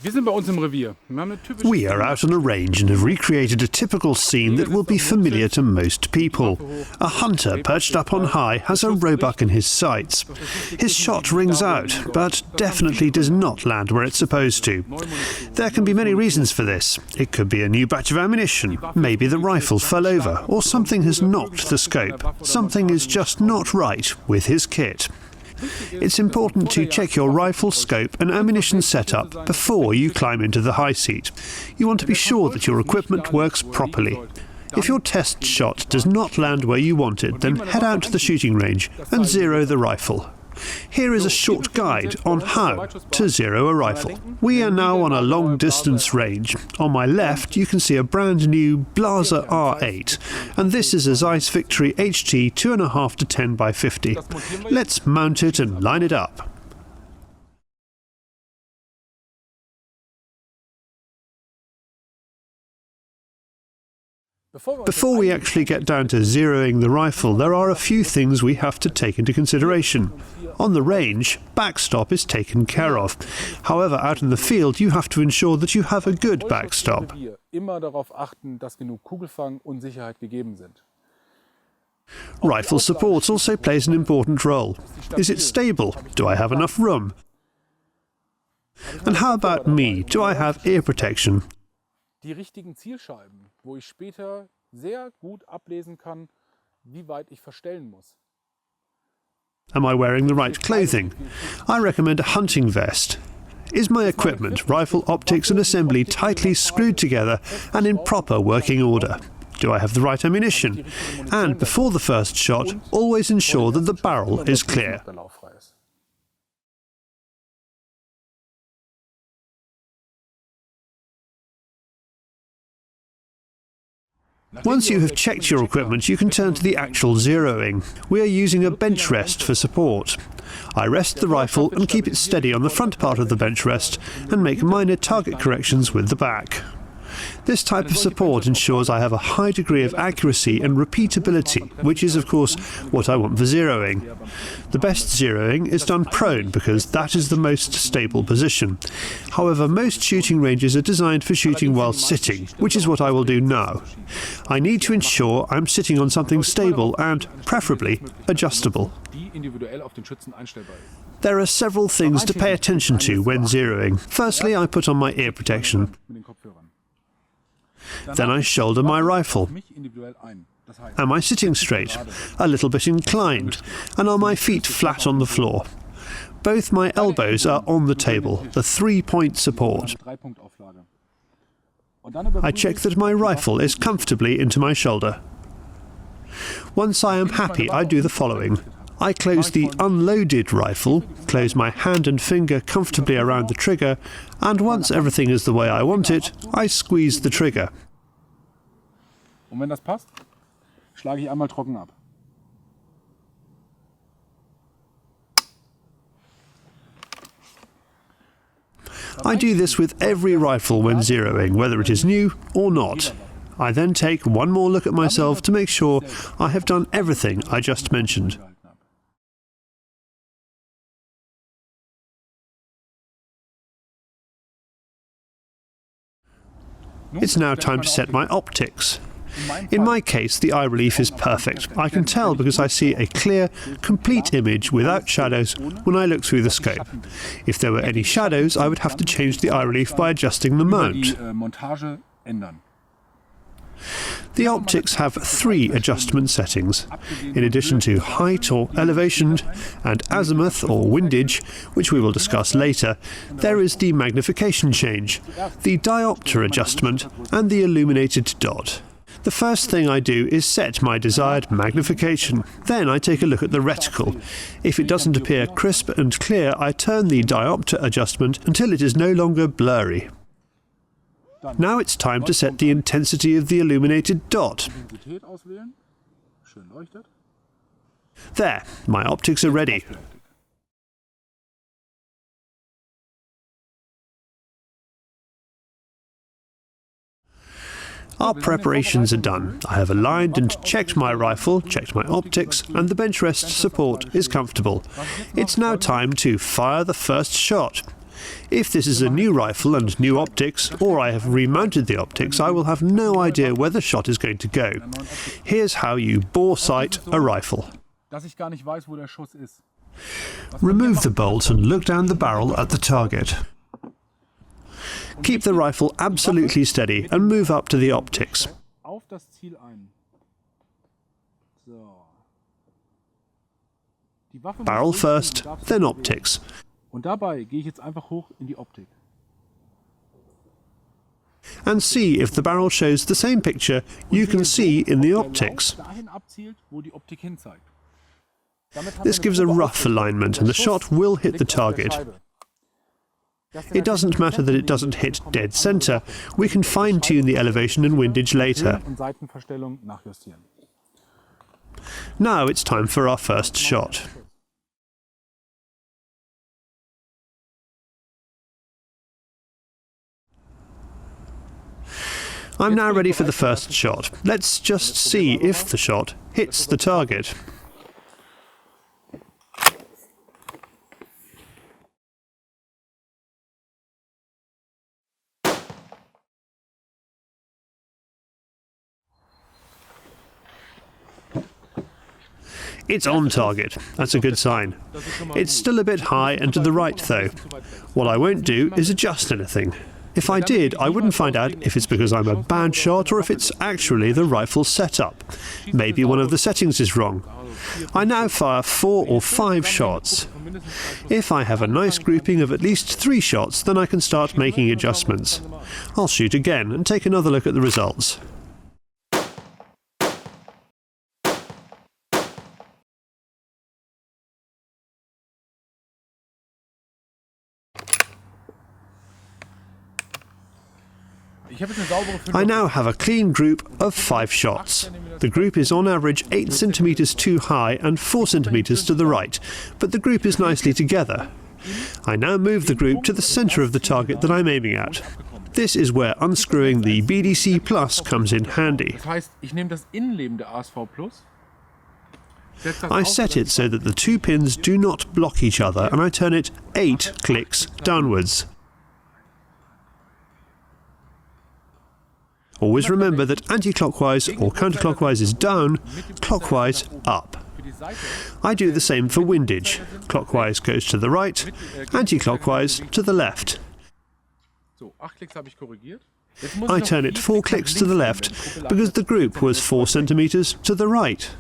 We are out on a range and have recreated a typical scene that will be familiar to most people. A hunter perched up on high has a roebuck in his sights. His shot rings out, but definitely does not land where it's supposed to. There can be many reasons for this. It could be a new batch of ammunition, maybe the rifle fell over, or something has knocked the scope. Something is just not right with his kit. It's important to check your rifle, scope and ammunition setup before you climb into the high seat. You want to be sure that your equipment works properly. If your test shot does not land where you want it, then head out to the shooting range and zero the rifle. Here is a short guide on how to zero a rifle. We are now on a long distance range. On my left you can see a brand new Blaser R8, and this is a ZEISS Victory HT 2.5 to 10 by 50. Let's mount it and line it up. Before we actually get down to zeroing the rifle, there are a few things we have to take into consideration. On the range, backstop is taken care of. However, out in the field, you have to ensure that you have a good backstop. Rifle support also plays an important role. Is it stable? Do I have enough room? And how about me? Do I have ear protection? Die richtigen Zielscheiben, wo ich später sehr gut ablesen kann, wie weit ich verstellen muss. Am I wearing the right clothing? I recommend a hunting vest. Is my equipment, rifle, optics and assembly tightly screwed together and in proper working order? Do I have the right ammunition? And before the first shot, always ensure that the barrel is clear. Once you have checked your equipment, you can turn to the actual zeroing. We are using a bench rest for support. I rest the rifle and keep it steady on the front part of the bench rest and make minor target corrections with the back. This type of support ensures I have a high degree of accuracy and repeatability, which is of course what I want for zeroing. The best zeroing is done prone because that is the most stable position. However, most shooting ranges are designed for shooting while sitting, which is what I will do now. I need to ensure I'm sitting on something stable and, preferably, adjustable. There are several things to pay attention to when zeroing. Firstly, I put on my ear protection. Then I shoulder my rifle. Am I sitting straight? A little bit inclined? And are my feet flat on the floor? Both my elbows are on the table, the 3-point support. I check that my rifle is comfortably into my shoulder. Once I am happy, I do the following. I close the unloaded rifle, close my hand and finger comfortably around the trigger, and once everything is the way I want it, I squeeze the trigger. Und wenn das passt, schlage ich einmal trocken ab. I do this with every rifle when zeroing, whether it is new or not. I then take one more look at myself to make sure I have done everything I just mentioned. It's now time to set my optics. In my case, the eye relief is perfect. I can tell because I see a clear, complete image without shadows when I look through the scope. If there were any shadows, I would have to change the eye relief by adjusting the mount. The optics have 3 adjustment settings. In addition to height or elevation and azimuth or windage, which we will discuss later, there is the magnification change, the diopter adjustment and the illuminated dot. The first thing I do is set my desired magnification. Then I take a look at the reticle. If it doesn't appear crisp and clear, I turn the diopter adjustment until it is no longer blurry. Now it's time to set the intensity of the illuminated dot. There, my optics are ready. Our preparations are done. I have aligned and checked my rifle, checked my optics, and the bench rest support is comfortable. It's now time to fire the first shot. If this is a new rifle and new optics, or I have remounted the optics, I will have no idea where the shot is going to go. Here's how you bore sight a rifle. Dass ich gar nicht weiß, wo der Schuss ist. Remove the bolt and look down the barrel at the target. Keep the rifle absolutely steady and move up to the optics. Auf das Ziel ein. So. Die Waffe Barrel first, then optics. Und dabei gehe ich jetzt einfach hoch in die Optik. And see if the barrel shows the same picture you can see in the optics. Dahin abzielt, wo die Optik hinzeigt. This gives a rough alignment and the shot will hit the target. It doesn't matter that it doesn't hit dead centre. We can fine-tune the elevation and windage later. Now it's time for our first shot. I'm now ready for the first shot. Let's just see if the shot hits the target. It's on target. That's a good sign. It's still a bit high and to the right though. What I won't do is adjust anything. If I did, I wouldn't find out if it's because I'm a bad shot or if it's actually the rifle setup. Maybe one of the settings is wrong. I now fire 4 or 5 shots. If I have a nice grouping of at least 3 shots, then I can start making adjustments. I'll shoot again and take another look at the results. I now have a clean group of 5 shots. The group is on average 8 centimeters too high and 4 centimeters to the right, but the group is nicely together. I now move the group to the center of the target that I'm aiming at. This is where unscrewing the BDC Plus comes in handy. I set it so that the 2 pins do not block each other and I turn it 8 clicks downwards. Always remember that anti-clockwise or counterclockwise is down, clockwise up. I do the same for windage. Clockwise goes to the right, anti-clockwise to the left. I turn it 4 clicks to the left because the group was 4 centimeters to the right.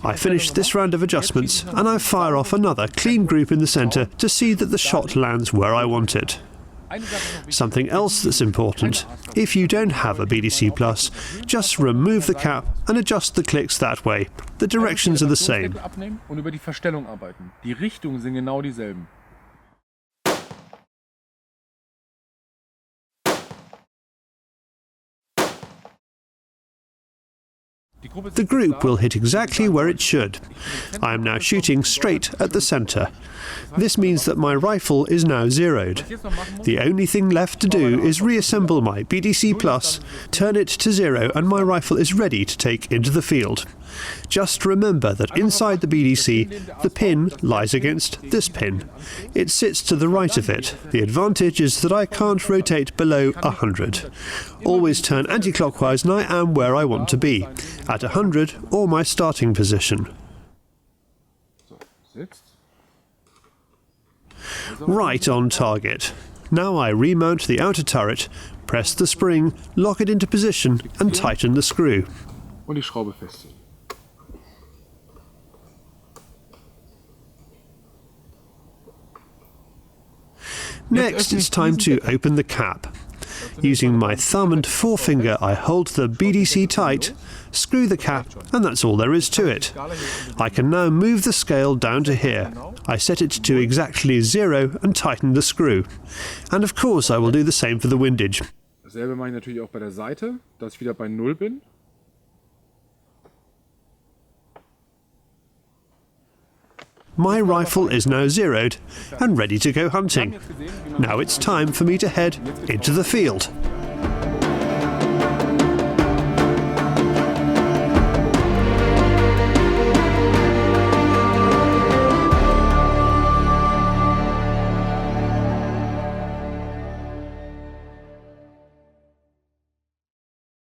I finish this round of adjustments and I fire off another clean group in the centre to see that the shot lands where I want it. Something else that's important, if you don't have a BDC Plus, just remove the cap and adjust the clicks that way. The directions are the same. The group will hit exactly where it should. I am now shooting straight at the centre. This means that my rifle is now zeroed. The only thing left to do is reassemble my BDC Plus, turn it to 0 and my rifle is ready to take into the field. Just remember that inside the BDC, the pin lies against this pin. It sits to the right of it. The advantage is that I can't rotate below 100. Always turn anti-clockwise and I am where I want to be, at 100 or my starting position. Right on target. Now I remount the outer turret, press the spring, lock it into position and tighten the screw. Next, it's time to open the cap. Using my thumb and forefinger, I hold the BDC tight, screw the cap, and that's all there is to it. I can now move the scale down to here. I set it to exactly 0 and tighten the screw. And of course, I will do the same for the windage. Dasselbe mache ich natürlich auch bei der Seite, dass ich wieder bei 0 bin. My rifle is now zeroed and ready to go hunting. Now it's time for me to head into the field.